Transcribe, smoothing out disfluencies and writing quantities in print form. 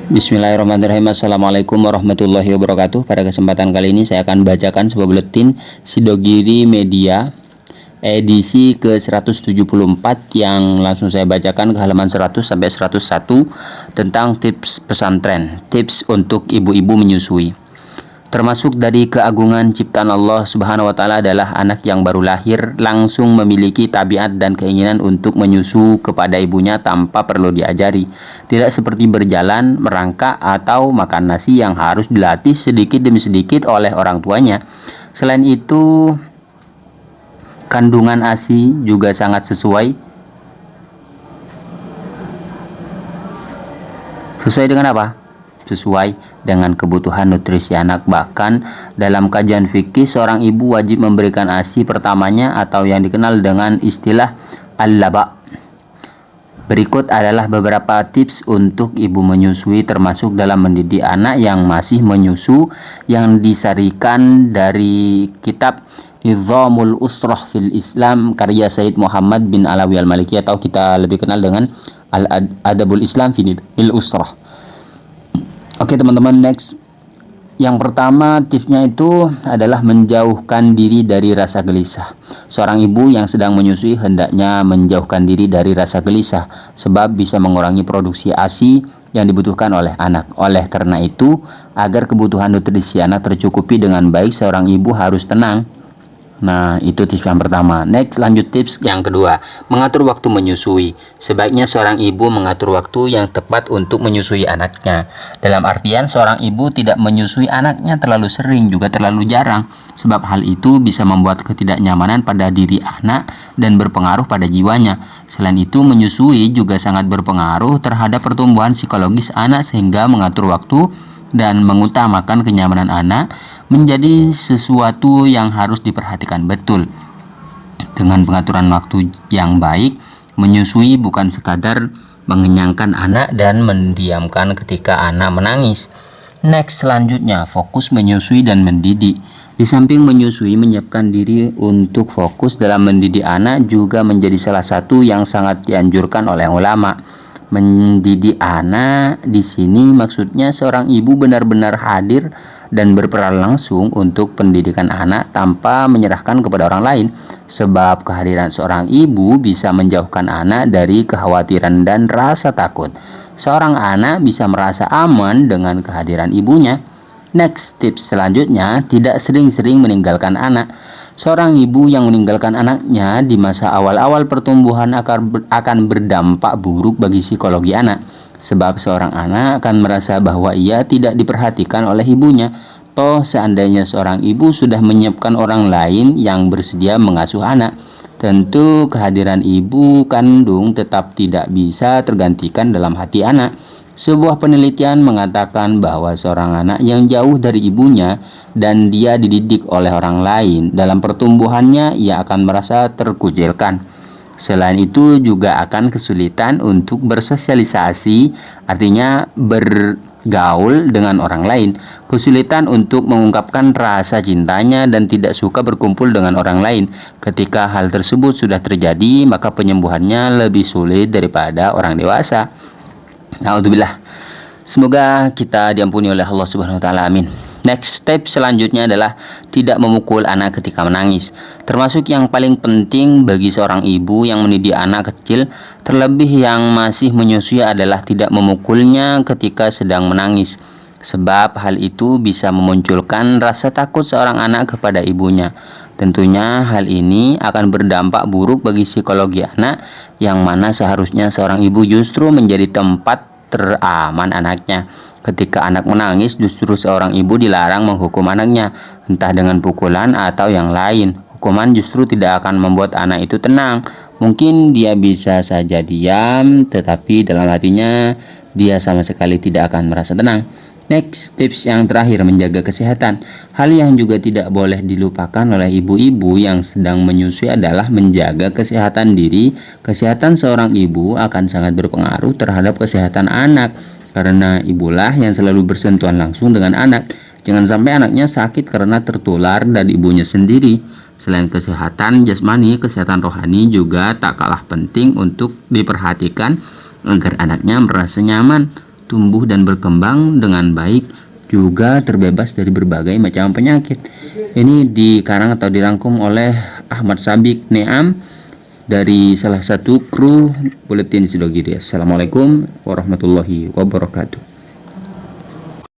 Bismillahirrahmanirrahim. Assalamualaikum warahmatullahi wabarakatuh. Pada kesempatan kali ini saya akan bacakan sebuah buletin Sidogiri Media edisi ke-174 yang langsung saya bacakan ke halaman 100 sampai 101 tentang tips pesantren, tips untuk ibu-ibu menyusui. Termasuk dari keagungan ciptaan Allah Subhanahu wa taala adalah anak yang baru lahir langsung memiliki tabiat dan keinginan untuk menyusu kepada ibunya tanpa perlu diajari. Tidak seperti berjalan, merangkak atau makan nasi yang harus dilatih sedikit demi sedikit oleh orang tuanya. Selain itu, kandungan ASI juga sangat sesuai dengan apa? Sesuai dengan kebutuhan nutrisi anak. Bahkan dalam kajian fikih, seorang ibu wajib memberikan ASI pertamanya atau yang dikenal dengan istilah al-laba. Berikut adalah beberapa tips untuk ibu menyusui termasuk dalam mendidik anak yang masih menyusu yang disarikan dari kitab Nizamul Usrah fil Islam karya Said Muhammad bin Alawi al-Maliki atau kita lebih kenal dengan Al-Adabul Islam fil Usrah. Oke teman-teman, next. Yang pertama tipsnya itu adalah menjauhkan diri dari rasa gelisah. Seorang ibu yang sedang menyusui hendaknya menjauhkan diri dari rasa gelisah sebab bisa mengurangi produksi ASI yang dibutuhkan oleh anak. Oleh karena itu, agar kebutuhan nutrisi anak tercukupi dengan baik, seorang ibu harus tenang. Nah, itu tips yang pertama. Next, lanjut tips yang kedua, mengatur waktu menyusui. Sebaiknya seorang ibu mengatur waktu yang tepat untuk menyusui anaknya. Dalam artian, seorang ibu tidak menyusui anaknya terlalu sering juga terlalu jarang, sebab hal itu bisa membuat ketidaknyamanan pada diri anak dan berpengaruh pada jiwanya. Selain itu, menyusui juga sangat berpengaruh terhadap pertumbuhan psikologis anak, sehingga mengatur waktu dan mengutamakan kenyamanan anak menjadi sesuatu yang harus diperhatikan betul. Dengan pengaturan waktu yang baik, menyusui bukan sekadar mengenyangkan anak dan mendiamkan ketika anak menangis. Next, selanjutnya fokus menyusui dan mendidik. Di samping menyusui, menyiapkan diri untuk fokus dalam mendidik anak juga menjadi salah satu yang sangat dianjurkan oleh ulama. Mendidik anak di sini maksudnya seorang ibu benar-benar hadir dan berperan langsung untuk pendidikan anak tanpa menyerahkan kepada orang lain, sebab kehadiran seorang ibu bisa menjauhkan anak dari kekhawatiran dan rasa takut. Seorang anak bisa merasa aman dengan kehadiran ibunya. Next, tips selanjutnya, tidak sering-sering meninggalkan anak. Seorang ibu yang meninggalkan anaknya di masa awal-awal pertumbuhan akan berdampak buruk bagi psikologi anak, sebab seorang anak akan merasa bahwa ia tidak diperhatikan oleh ibunya. Toh seandainya seorang ibu sudah menyiapkan orang lain yang bersedia mengasuh anak, tentu kehadiran ibu kandung tetap tidak bisa tergantikan dalam hati anak. Sebuah penelitian mengatakan bahwa seorang anak yang jauh dari ibunya dan dia dididik oleh orang lain, dalam pertumbuhannya ia akan merasa terkucilkan. Selain itu juga akan kesulitan untuk bersosialisasi, artinya bergaul dengan orang lain, kesulitan untuk mengungkapkan rasa cintanya dan tidak suka berkumpul dengan orang lain. Ketika hal tersebut sudah terjadi, maka penyembuhannya lebih sulit daripada orang dewasa. Na'udzubillah. Semoga kita diampuni oleh Allah Subhanahu wa taala. Amin. Next step selanjutnya adalah tidak memukul anak ketika menangis. Termasuk yang paling penting bagi seorang ibu yang mendidik anak kecil, terlebih yang masih menyusui, adalah tidak memukulnya ketika sedang menangis. Sebab hal itu bisa memunculkan rasa takut seorang anak kepada ibunya. Tentunya hal ini akan berdampak buruk bagi psikologi anak, yang mana seharusnya seorang ibu justru menjadi tempat teraman anaknya. Ketika anak menangis, justru seorang ibu dilarang menghukum anaknya, entah dengan pukulan atau yang lain. Hukuman justru tidak akan membuat anak itu tenang. Mungkin dia bisa saja diam, tetapi dalam hatinya dia sama sekali tidak akan merasa tenang. Next, tips yang terakhir, menjaga kesehatan. Hal yang juga tidak boleh dilupakan oleh ibu-ibu yang sedang menyusui adalah menjaga kesehatan diri. Kesehatan seorang ibu akan sangat berpengaruh terhadap kesehatan anak, karena ibulah yang selalu bersentuhan langsung dengan anak. Jangan sampai anaknya sakit karena tertular dari ibunya sendiri. Selain kesehatan jasmani, kesehatan rohani juga tak kalah penting untuk diperhatikan agar anaknya merasa nyaman. tumbuh dan berkembang dengan baik, juga terbebas dari berbagai macam penyakit. Ini dikarang atau dirangkum oleh Ahmad Sabik Neam dari salah satu kru Buletin Sidogiri. Assalamualaikum warahmatullahi wabarakatuh.